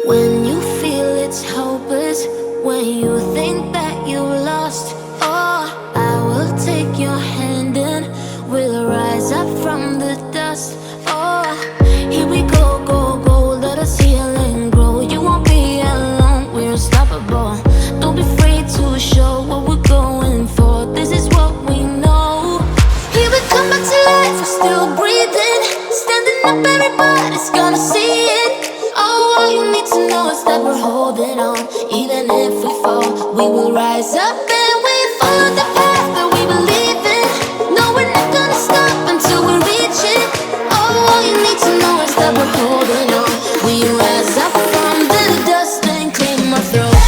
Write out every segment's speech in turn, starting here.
When you feel it's hopeless, when you think that you lost, oh, I will take your hand and we'll rise up from the dust. Oh, here we go, go, go, let us heal and grow. You won't be alone, we're unstoppable. Don't be afraid to show what we're going for. This is what we know. Here we come back to life, we're still breathing. Standing up, everybody's gonna see it. Oh, all you need to know is that we're holding on. Even if we fall, we will rise up and we follow the path that we believe in. No, we're not gonna stop until we reach it. Oh, all you need to know is that we're holding on. We rise up from the dust and claim our throne.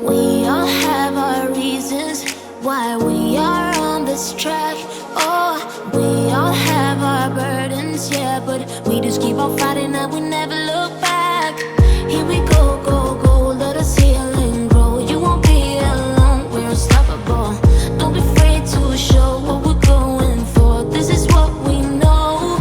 We all have our reasons why we are on this track. Oh, we all have our burdens, yeah, but we just keep on fighting and we never look back. Here we go, go, go, let us heal and grow. You won't be alone, we're unstoppable. Don't be afraid to show what we're going for. This is what we know.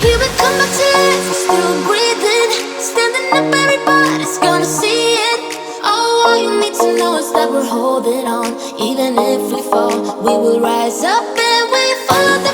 Here we come back to life, we're still breathing. Standing up, everybody's gonna see it. Oh, all you need to know is that we're holding on. Even if we fall, we will rise up and we follow the